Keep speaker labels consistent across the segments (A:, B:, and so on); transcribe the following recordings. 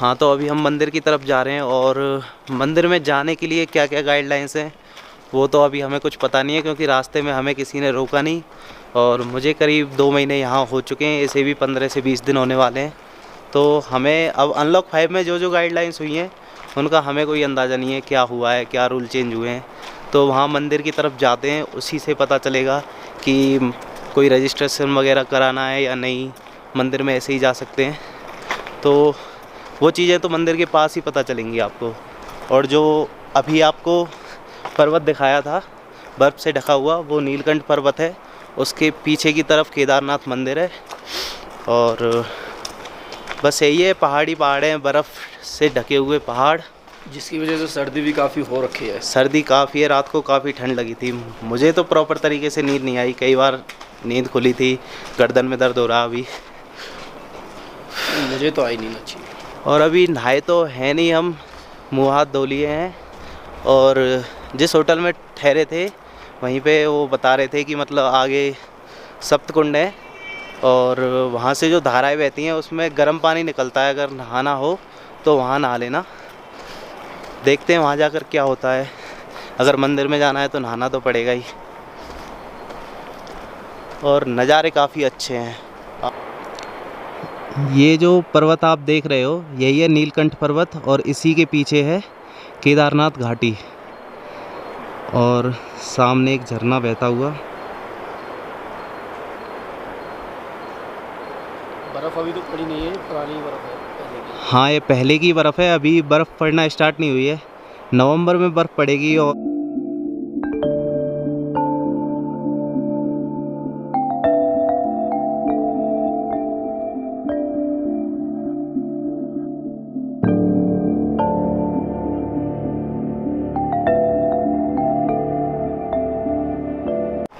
A: हाँ, तो अभी हम मंदिर की तरफ जा रहे हैं और मंदिर में जाने के लिए क्या क्या गाइडलाइंस हैं वो तो अभी हमें कुछ पता नहीं है, क्योंकि रास्ते में हमें किसी ने रोका नहीं। और मुझे करीब 2 महीने यहाँ हो चुके हैं, इसे भी 15 से 20 दिन होने वाले हैं। तो हमें अब अनलॉक 5 में जो जो गाइडलाइंस हुई हैं उनका हमें कोई अंदाज़ा नहीं है, क्या हुआ है, क्या रूल चेंज हुए हैं। तो वहाँ मंदिर की तरफ जाते हैं, उसी से पता चलेगा कि कोई रजिस्ट्रेशन वगैरह कराना है या नहीं, मंदिर में ऐसे ही जा सकते हैं। तो वो चीज़ें तो मंदिर के पास ही पता चलेंगी आपको। और जो अभी आपको पर्वत दिखाया था बर्फ़ से ढका हुआ, वो नीलकंठ पर्वत है। उसके पीछे की तरफ केदारनाथ मंदिर है। और बस यही है, पहाड़ी पहाड़ हैं, बर्फ़ से ढके हुए पहाड़,
B: जिसकी वजह से सर्दी भी काफ़ी हो रखी है।
A: सर्दी काफ़ी है, रात को काफ़ी ठंड लगी थी। मुझे तो प्रॉपर तरीके से नींद नहीं आई, कई बार नींद खुली थी, गर्दन में दर्द हो रहा अभी।
B: मुझे तो आई नींद अच्छी।
A: और अभी नहाए तो है नहीं, हम मुँह हाथ धो लिए हैं। और जिस होटल में ठहरे थे वहीं पे वो बता रहे थे कि मतलब आगे सप्तकुंड है और वहाँ से जो धाराएं बहती हैं उसमें गर्म पानी निकलता है, अगर नहाना हो तो वहाँ नहा लेना। देखते हैं वहाँ जाकर क्या होता है। अगर मंदिर में जाना है तो नहाना तो पड़ेगा ही। और नज़ारे काफ़ी अच्छे हैं। ये जो पर्वत आप देख रहे हो यही है नीलकंठ पर्वत, और इसी के पीछे है केदारनाथ घाटी, और सामने एक झरना बहता हुआ।
B: बर्फ़ अभी तो पड़ी नहीं है, पुरानी बर्फ़ है पहले की।
A: हाँ, ये पहले की बर्फ़ है, अभी बर्फ़ पड़ना स्टार्ट नहीं हुई है। नवंबर में बर्फ़ पड़ेगी। और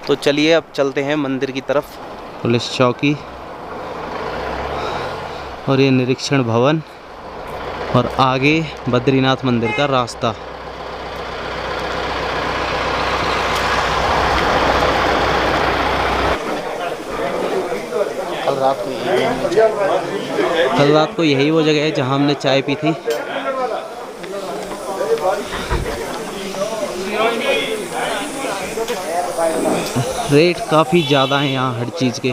A: तो चलिए अब चलते हैं मंदिर की तरफ। पुलिस चौकी और ये निरीक्षण भवन, और आगे बद्रीनाथ मंदिर का रास्ता। कल रात को यही वो जगह है जहां हमने चाय पी थी। रेट काफ़ी ज़्यादा है यहाँ हर चीज़ के।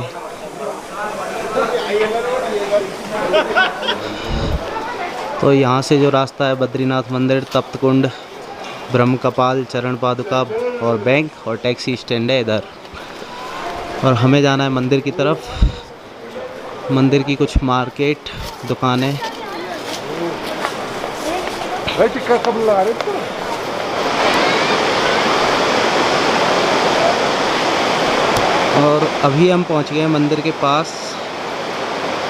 A: तो यहाँ से जो रास्ता है बद्रीनाथ मंदिर, तप्तकुंड, ब्रह्म कपाल, चरण पादुका और बैंक और टैक्सी स्टैंड है इधर। और हमें जाना है मंदिर की तरफ। मंदिर की कुछ मार्केट दुकानें। और अभी हम पहुँच गए मंदिर के पास।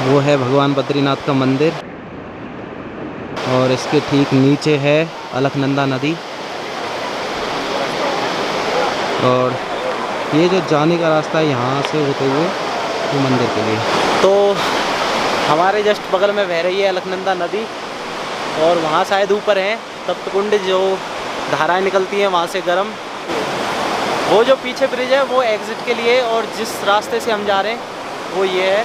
A: वो है भगवान बद्रीनाथ का मंदिर, और इसके ठीक नीचे है अलकनंदा नदी। और ये जो जाने का रास्ता है यहाँ से होते हुए तो मंदिर के लिए। तो हमारे जस्ट बगल में बह रही है अलकनंदा नदी, और वहाँ शायद ऊपर है तप्तकुंड, जो धाराएं निकलती हैं वहाँ से गर्म। वो जो पीछे ब्रिज है वो एग्ज़िट के लिए, और जिस रास्ते से हम जा रहे हैं वो ये है,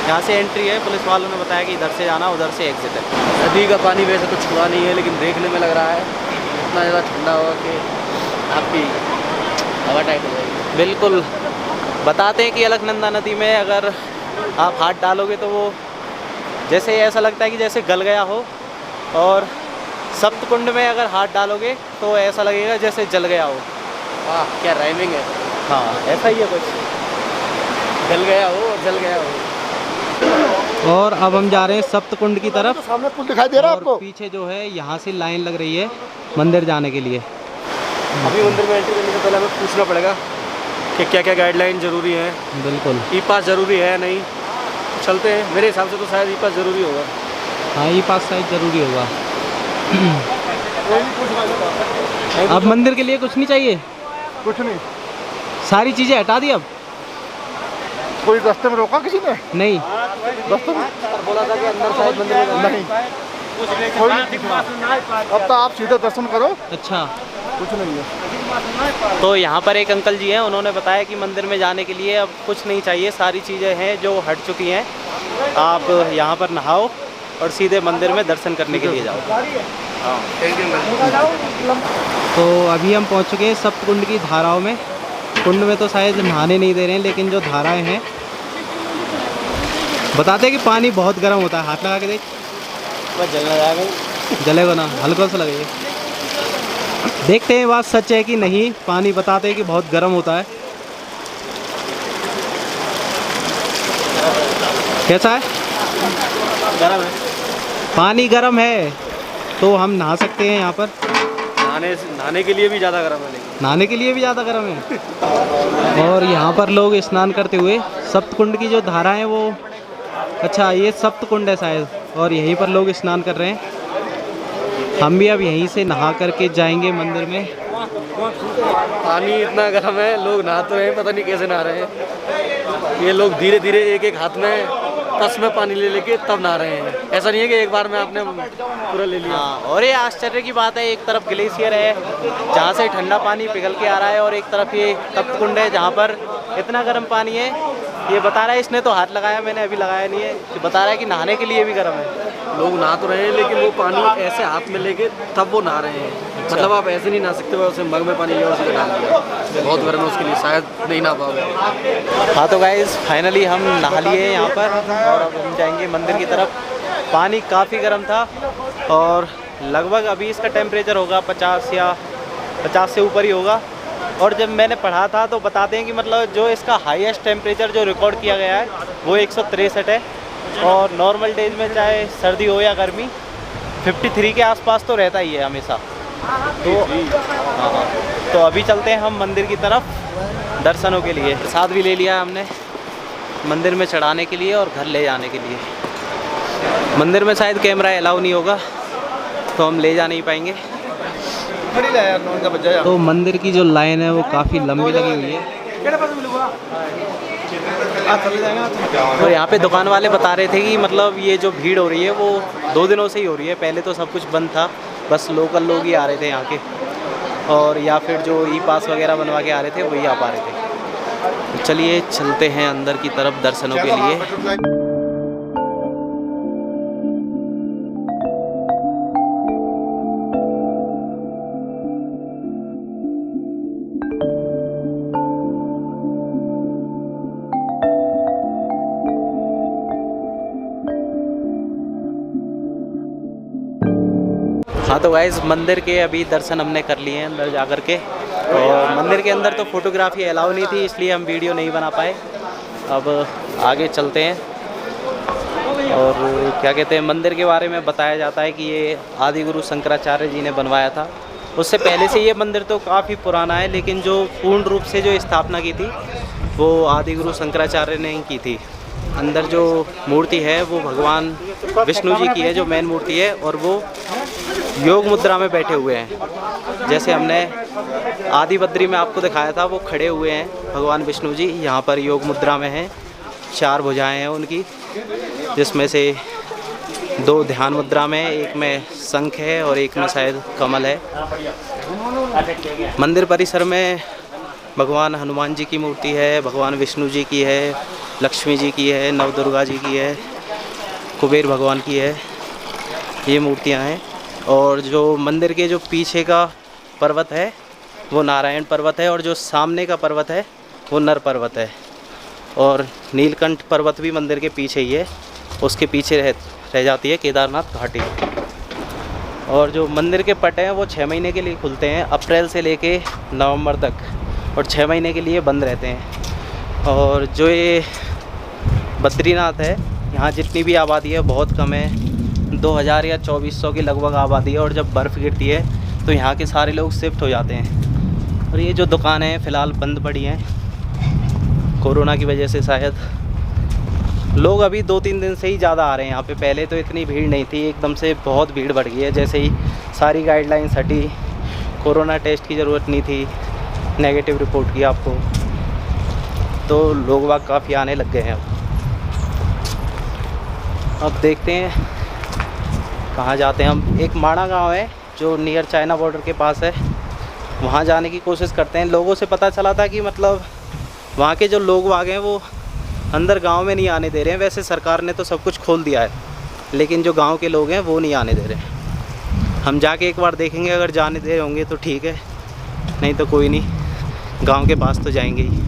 A: यहाँ से एंट्री है। पुलिस वालों ने बताया कि इधर से जाना, उधर से एग्ज़िट है।
B: नदी का पानी वैसे तो छुआ नहीं है, लेकिन देखने में लग रहा है इतना ज़्यादा ठंडा होगा कि आपकी हवा टाइट हो जाएगी।
A: बिल्कुल। बताते हैं कि अलकनंदा नदी में अगर आप हाथ डालोगे तो वो जैसे ऐसा लगता है कि जैसे गल गया हो, और सप्तकुंड में अगर हाथ डालोगे तो ऐसा लगेगा जैसे जल गया हो।
B: वाह, क्या राइमिंग है।
A: हाँ, ऐसा ही है कुछ,
B: गल गया हो और जल गया हो।
A: और अब हम जा रहे हैं सप्तकुंड की तरफ।
C: तो सामने पुल दिखाई दे रहा है आपको।
A: पीछे जो है यहाँ से लाइन लग रही है मंदिर जाने के लिए।
B: अभी मंदिर में एंट्री करने से पहले हमें पूछना पड़ेगा कि क्या क्या गाइडलाइन ज़रूरी है।
A: बिल्कुल।
B: ई पास ज़रूरी है नहीं, चलते हैं। मेरे हिसाब से तो शायद ई पास ज़रूरी होगा।
A: हाँ, ई पास शायद ज़रूरी होगा। अब मंदिर के लिए कुछ नहीं चाहिए?
C: कुछ नहीं,
A: सारी चीज़ें हटा दी अब?
C: कोई रास्ते में रोका किसी ने?
A: नहीं।
C: रास्ते में
B: बोला था कि अंदर शायद मंदिर में
C: नहीं, कोई नहीं। अब तो आप सीधे दर्शन करो।
A: अच्छा,
C: कुछ नहीं है।
A: तो यहाँ पर एक अंकल जी हैं, उन्होंने बताया कि मंदिर में जाने के लिए अब कुछ नहीं चाहिए, सारी चीज़ें हैं जो हट चुकी हैं। आप यहाँ पर नहाओ और सीधे मंदिर में दर्शन करने के लिए जाओ।
B: हाँ एक दिन
A: तो अभी हम पहुंच चुके हैं सप्तकुंड की धाराओं में। कुंड में तो शायद नहाने नहीं दे रहे हैं, लेकिन जो धाराएं हैं बताते हैं कि पानी बहुत गर्म होता है। हाथ लगा के देख,
B: बस जलना जाएगा।
A: जलेगा ना, हल्का सा लगेगा। देखते हैं बात सच है कि नहीं। पानी बताते हैं कि बहुत गर्म होता है। कैसा है?
B: गर्म है,
A: पानी गर्म है तो हम नहा सकते हैं यहाँ पर।
B: नहाने के लिए भी ज़्यादा गर्म है, लेकिन
A: नहाने के लिए भी ज़्यादा गर्म है। और यहाँ पर लोग स्नान करते हुए सप्तकुंड की जो धारा है वो, अच्छा ये सप्तकुंड है शायद, और यहीं पर लोग स्नान कर रहे हैं। हम भी अब यहीं से नहा करके जाएंगे मंदिर में।
B: पानी इतना गर्म है, लोग नहा तो रहे हैं, पता नहीं कैसे नहा रहे हैं। ये लोग धीरे धीरे एक एक हाथ में तस में पानी ले लेके तब नहा रहे हैं। ऐसा नहीं है कि एक बार में आपने पूरा ले लिया।
A: हाँ, और ये आश्चर्य की बात है, एक तरफ ग्लेशियर है जहाँ से ठंडा पानी पिघल के आ रहा है, और एक तरफ ये सप्तकुंड है जहाँ पर इतना गर्म पानी है। ये बता रहा है, इसने तो हाथ लगाया, मैंने अभी लगाया नहीं है, कि बता रहा है कि नहाने के लिए भी गर्म है।
B: लोग नहा तो रहे हैं, लेकिन वो पानी ऐसे हाथ में लेके तब वो नहा रहे हैं। मतलब आप ऐसे नहीं नहा सकते, वैसे मग में पानी लिया उसी डाल दिया, बहुत गर्म है उसके लिए, शायद नहीं नहा पाओगे।
A: हाँ तो गाइस फाइनली हम नहा लिए यहाँ पर, और अब हम जाएंगे मंदिर की तरफ। पानी काफ़ी गर्म था, और लगभग अभी इसका टेम्परेचर होगा 50 या 50 से ऊपर ही होगा। और जब मैंने पढ़ा था तो बताते हैं कि मतलब जो इसका हाईएस्ट टेम्परेचर जो रिकॉर्ड किया गया है वो 163 है, और नॉर्मल डेज में चाहे सर्दी हो या गर्मी 53 के आसपास तो रहता ही है हमेशा। तो हाँ, तो अभी चलते हैं हम मंदिर की तरफ दर्शनों के लिए। प्रसाद भी ले लिया हमने मंदिर में चढ़ाने के लिए और घर ले जाने के लिए। मंदिर में शायद कैमरा अलाउ नहीं होगा, तो हम ले जा नहीं पाएंगे। तो मंदिर की जो लाइन है वो काफ़ी लंबी लगी हुई है। तो यहाँ पे दुकान वाले बता रहे थे कि मतलब ये जो भीड़ हो रही है वो 2 दिनों से ही हो रही है। पहले तो सब कुछ बंद था, बस लोकल लोग ही आ रहे थे यहाँ के, और या फिर जो ई पास वगैरह बनवा के आ रहे थे वही आ पा रहे थे। तो चलिए चलते हैं अंदर की तरफ दर्शनों के लिए। हाँ तो गाइस मंदिर के अभी दर्शन हमने कर लिए हैं अंदर जा कर के, और मंदिर के अंदर तो फोटोग्राफी अलाउ नहीं थी, इसलिए हम वीडियो नहीं बना पाए। अब आगे चलते हैं, और क्या कहते हैं, मंदिर के बारे में बताया जाता है कि ये आदि गुरु शंकराचार्य जी ने बनवाया था। उससे पहले से ये मंदिर तो काफ़ी पुराना है, लेकिन जो पूर्ण रूप से जो स्थापना की थी वो आदि गुरु शंकराचार्य ने ही की थी। अंदर जो मूर्ति है वो भगवान विष्णु जी की है, जो मेन मूर्ति है, और वो योग मुद्रा में बैठे हुए हैं। जैसे हमने आदि बद्री में आपको दिखाया था, वो खड़े हुए हैं भगवान विष्णु जी, यहाँ पर योग मुद्रा में हैं। 4 भुजाएं हैं उनकी, जिसमें से 2 ध्यान मुद्रा में, एक में शंख है और एक में शायद कमल है। मंदिर परिसर में भगवान हनुमान जी की मूर्ति है, भगवान विष्णु जी की है, लक्ष्मी जी की है, नवदुर्गा जी की है, कुबेर भगवान की है, ये मूर्तियाँ हैं। और जो मंदिर के जो पीछे का पर्वत है वो नारायण पर्वत है, और जो सामने का पर्वत है वो नर पर्वत है, और नीलकंठ पर्वत भी मंदिर के पीछे ही है, उसके पीछे रह जाती है केदारनाथ घाटी। और जो मंदिर के पट हैं वो 6 महीने के लिए खुलते हैं, अप्रैल से लेके नवंबर तक, और 6 महीने के लिए बंद रहते हैं। और जो ये बद्रीनाथ है, यहाँ जितनी भी आबादी है बहुत कम है, 2000 या 2400 की लगभग आबादी है, और जब बर्फ़ गिरती है तो यहाँ के सारे लोग शिफ्ट हो जाते हैं। और ये जो दुकानें हैं फ़िलहाल बंद पड़ी हैं कोरोना की वजह से शायद। लोग अभी 2-3 दिन से ही ज़्यादा आ रहे हैं यहाँ पे, पहले तो इतनी भीड़ नहीं थी, एकदम से बहुत भीड़ बढ़ गई है। जैसे ही सारी गाइडलाइंस हटी, कोरोना टेस्ट की ज़रूरत नहीं थी, नेगेटिव रिपोर्ट किया आपको, तो लोग बाग काफ़ी आने लग गए हैं। अब देखते हैं कहाँ जाते हैं हम। एक माणा गांव है जो नियर चाइना बॉर्डर के पास है, वहाँ जाने की कोशिश करते हैं। लोगों से पता चला था कि मतलब वहाँ के जो लोग बाग हैं वो अंदर गांव में नहीं आने दे रहे हैं। वैसे सरकार ने तो सब कुछ खोल दिया है, लेकिन जो गांव के लोग हैं वो नहीं आने दे रहे। हम जाके एक बार देखेंगे, अगर जाने दे होंगे तो ठीक है, नहीं तो कोई नहीं, गांव के पास तो जाएंगे ही।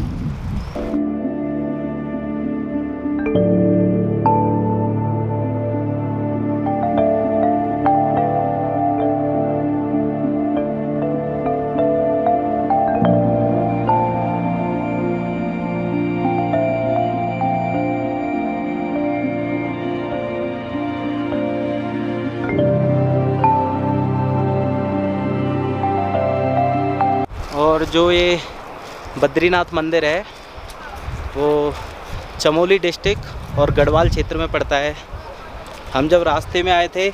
A: और जो ये बद्रीनाथ मंदिर है वो चमोली डिस्ट्रिक्ट और गढ़वाल क्षेत्र में पड़ता है। हम जब रास्ते में आए थे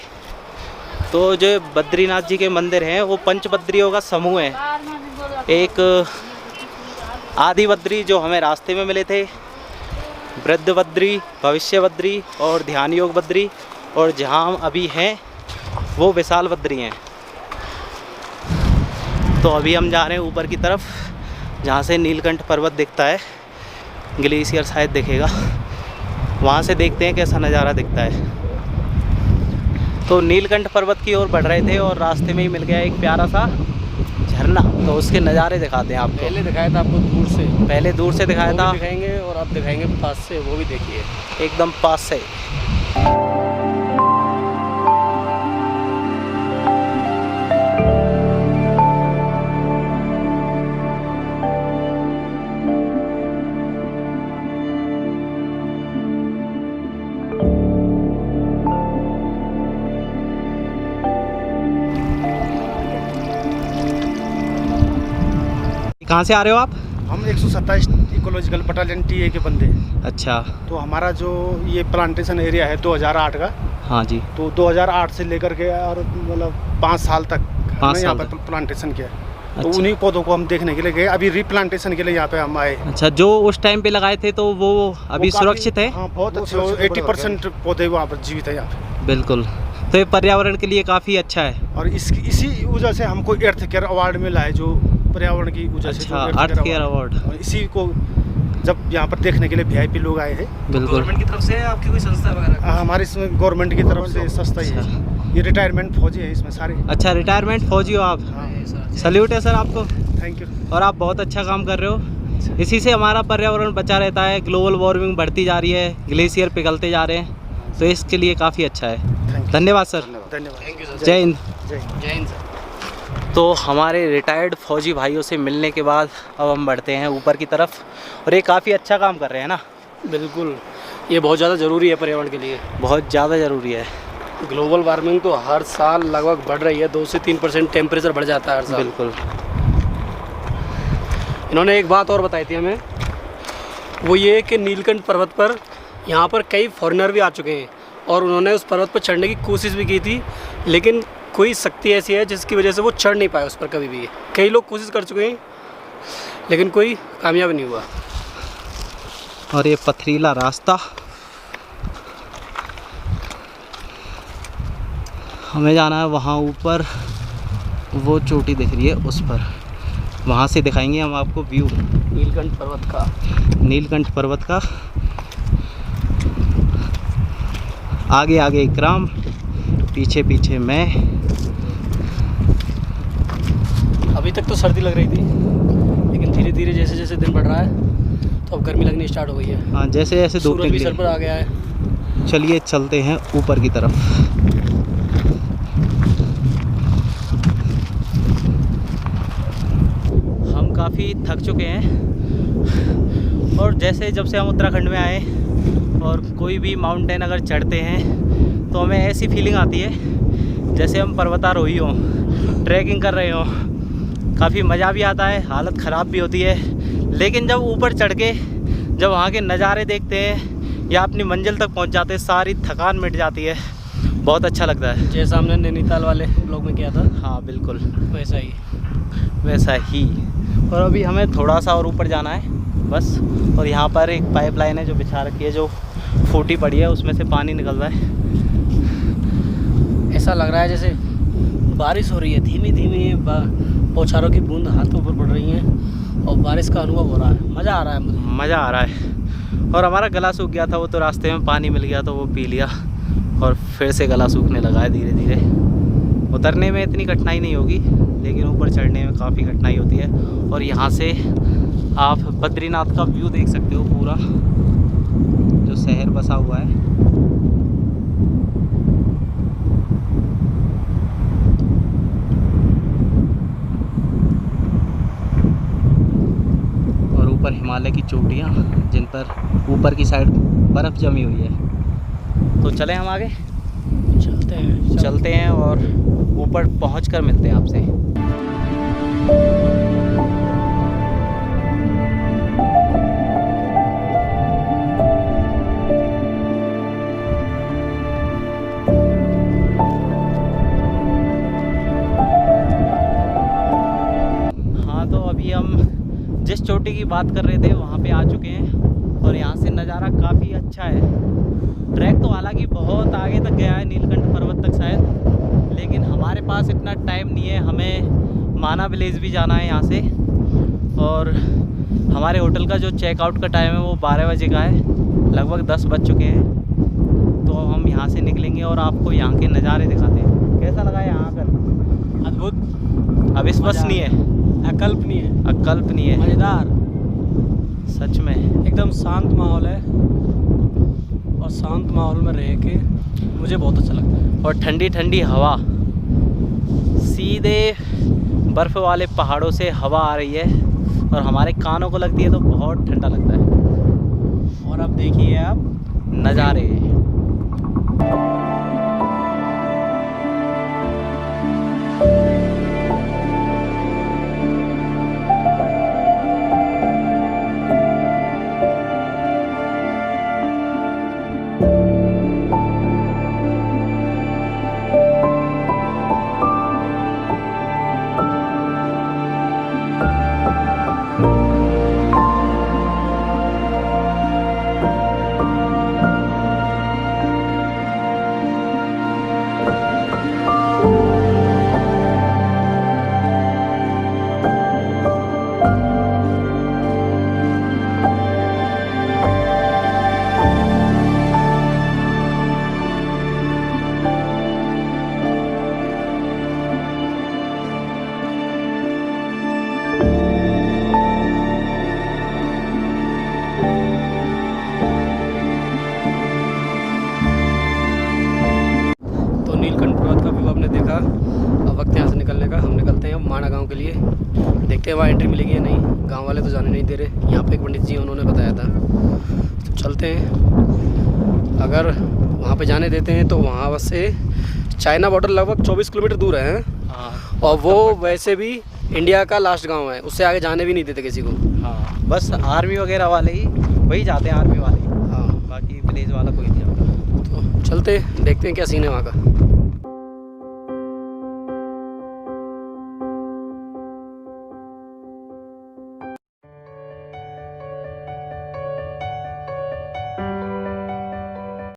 A: तो जो बद्रीनाथ जी के मंदिर हैं वो पंचबद्रियों का समूह है। एक आदि बद्री जो हमें रास्ते में मिले थे, वृद्ध बद्री, भविष्य बद्री और ध्यान योग बद्री, और जहाँ हम अभी हैं वो विशाल बद्री हैं। तो अभी हम जा रहे हैं ऊपर की तरफ, जहाँ से नीलकंठ पर्वत दिखता है, ग्लेशियर शायद दिखेगा, वहाँ से देखते हैं कैसा नज़ारा दिखता है। तो नीलकंठ पर्वत की ओर बढ़ रहे थे और रास्ते में ही मिल गया एक प्यारा सा झरना, तो उसके नज़ारे दिखाते हैं आपको।
B: पहले दिखाया था आपको दूर से,
A: पहले दूर से दिखाया था,
B: दिखाएंगे, और अब दिखाएंगे पास से, वो भी देखिए
A: एकदम पास से। कहाँ से आ रहे हो आप?
C: हम 127 इकोलॉजिकल बटालियन टीए के बंदे हैं।
A: अच्छा।
C: तो हमारा जो ये प्लांटेशन एरिया है 2008 का।
A: हाँ जी।
C: तो 2008 से लेकर के और मतलब 5 साल तक हमने यहाँ पर
A: तक
C: प्लांटेशन किया।
A: अच्छा।
C: तो उन्हीं पौधों को हम देखने के लिए गए, अभी रिप्लांटेशन के लिए यहाँ पे हम आए।
A: अच्छा, जो उस टाइम पे लगाए थे तो वो अभी सुरक्षित है?
C: हाँ, बहुत अच्छे, 80% पौधे वहाँ पर जीवित है यहाँ पे।
A: बिल्कुल, तो ये पर्यावरण के लिए काफ़ी अच्छा है।
C: और इसी वजह से हमको अर्थ केयर अवार्ड मिला है, जो पर्यावरण की वजह से।
A: अच्छा, अर्थ केयर अवार्ड।
C: इसी को जब यहाँ पर देखने के लिए VIP लोग आए हैं।
A: बिल्कुल।
B: गवर्नमेंट की तरफ से आपकी कोई संस्था वगैरह?
C: हमारे इसमें गवर्नमेंट की तरफ से संस्था ही है। ये रिटायरमेंट फौजी है इसमें सारे।
A: अच्छा, रिटायरमेंट फौजी हो आप?
C: हाँ।
A: सल्यूट है सर आपको।
C: Thank you.
A: और आप बहुत अच्छा काम कर रहे हो। इसी से हमारा पर्यावरण बचा रहता है। ग्लोबल वार्मिंग बढ़ती जा रही है, ग्लेशियर पिघलते जा रहे हैं, तो इसके लिए काफ़ी अच्छा है। धन्यवाद सर।
C: धन्यवाद।
A: जय हिंद।
C: जय
B: हिंद सर।
A: तो हमारे रिटायर्ड फौजी भाइयों से मिलने के बाद अब हम बढ़ते हैं ऊपर की तरफ, और ये काफ़ी अच्छा काम कर रहे हैं ना?
B: बिल्कुल, ये बहुत ज़्यादा ज़रूरी है पर्यावरण के लिए,
A: बहुत ज़्यादा ज़रूरी है।
B: ग्लोबल वार्मिंग तो हर साल लगभग बढ़ रही है, 2 से 3% टेम्परेचर बढ़ जाता है हर साल।
A: बिल्कुल।
B: इन्होंने एक बात और बताई थी हमें, वो ये कि नीलकंठ पर्वत पर यहाँ पर कई फॉरेनर भी आ चुके हैं, और उन्होंने उस पर्वत पर चढ़ने की कोशिश भी की थी, लेकिन कोई शक्ति ऐसी है जिसकी वजह से वो चढ़ नहीं पाए उस पर कभी भी। कई लोग कोशिश कर चुके हैं लेकिन कोई कामयाब नहीं हुआ।
A: और ये पथरीला रास्ता, हमें जाना है वहाँ ऊपर, वो चोटी दिख रही है उस पर, वहाँ से दिखाएंगे हम आपको व्यू
B: नीलकंठ पर्वत का।
A: नीलकंठ पर्वत का। आगे आगे इकराम, पीछे पीछे मैं।
B: अभी तक तो सर्दी लग रही थी, लेकिन धीरे धीरे जैसे जैसे दिन बढ़ रहा है तो अब गर्मी लगनी स्टार्ट हो गई है।
A: हाँ, जैसे जैसे धूप
B: सूरज भी सर
A: निकली।
B: पर आ गया है।
A: चलिए चलते हैं ऊपर की तरफ। हम काफ़ी थक चुके हैं, और जैसे जब से हम उत्तराखंड में आए और कोई भी माउंटेन अगर चढ़ते हैं तो हमें ऐसी फीलिंग आती है जैसे हम पर्वतारोही हों, ट्रैकिंग कर रहे हों। काफ़ी मज़ा भी आता है, हालत ख़राब भी होती है, लेकिन जब ऊपर चढ़ के जब वहाँ के नज़ारे देखते हैं या अपनी मंजिल तक पहुँच जाते हैं, सारी थकान मिट जाती है, बहुत अच्छा लगता है।
B: जैसा हमने नैनीताल वाले ब्लॉग में किया था।
A: हाँ बिल्कुल,
B: वैसा ही
A: वैसा ही। और अभी हमें थोड़ा सा और ऊपर जाना है बस, और यहाँ पर एक पाइपलाइन है जो बिछा रखी है, जो फूटी पड़ी है, उसमें से पानी निकल रहा है।
B: ऐसा लग रहा है जैसे बारिश हो रही है, धीमी धीमी बौछारों की बूंद हाथ के ऊपर पड़ रही हैं और बारिश का अनुभव हो रहा है। मज़ा आ रहा है मुझे,
A: मज़ा आ रहा है। और हमारा गला सूख गया था, वो तो रास्ते में पानी मिल गया तो वो पी लिया, और फिर से गला सूखने लगा है धीरे धीरे। उतरने में इतनी कठिनाई नहीं होगी, लेकिन ऊपर चढ़ने में काफ़ी कठिनाई होती है। और यहाँ से आप बद्रीनाथ का व्यू देख सकते हो, पूरा जो शहर बसा हुआ है। और ऊपर हिमालय की चोटियाँ, जिन पर ऊपर की साइड बर्फ़ जमी हुई है। तो चलें हम आगे चलते हैं और ऊपर पहुंचकर मिलते हैं आपसे। हाँ, तो अभी हम जिस चोटी की बात कर रहे थे वहाँ पे आ चुके हैं और यहाँ से नज़ारा काफ़ी अच्छा है। ट्रैक तो हालांकि बहुत आगे तक गया है, नीलकंठ पर्वत तक शायद, लेकिन हमारे पास इतना टाइम नहीं है। हमें माना विलेज भी जाना है यहाँ से, और हमारे होटल का जो चेकआउट का टाइम है वो 12 बजे का है, लगभग 10 बज चुके हैं। तो हम यहाँ से निकलेंगे और आपको यहाँ के नज़ारे दिखाते हैं। कैसा लगा यहाँ आकर?
B: अद्भुत,
A: अविश्वसनीय, अकल्पनीय,
B: मज़ेदार,
A: सच में
B: एकदम शांत माहौल है। और शांत माहौल में रह के मुझे बहुत अच्छा लगता है।
A: और ठंडी ठंडी हवा, सीधे बर्फ़ वाले पहाड़ों से हवा आ रही है और हमारे कानों को लगती है तो बहुत ठंडा लगता है।
B: और अब देखिए आप
A: नज़ारे।
B: नीलकंठ पर्वत का व्यू आपने देखा। अब वक्त यहाँ से निकलने का। हम निकलते हैं माना गांव के लिए। देखते हैं वहाँ एंट्री मिलेगी या नहीं। गांव वाले तो जाने नहीं दे रहे। यहाँ पे एक पंडित जी उन्होंने बताया था, तो चलते हैं। अगर वहाँ पे जाने देते हैं तो वहाँ बस से चाइना बॉर्डर लगभग 24 किलोमीटर दूर है।
A: हाँ,
B: और वो वैसे भी इंडिया का लास्ट गाँव है, उससे आगे जाने भी नहीं देते किसी को।
A: हाँ, बस आर्मी वगैरह वाले ही वही जाते हैं, आर्मी वाले।
B: हाँ,
A: बाकी विलेज वाला कोई नहीं आता।
B: तो चलते देखते हैं क्या सीन है वहाँ का।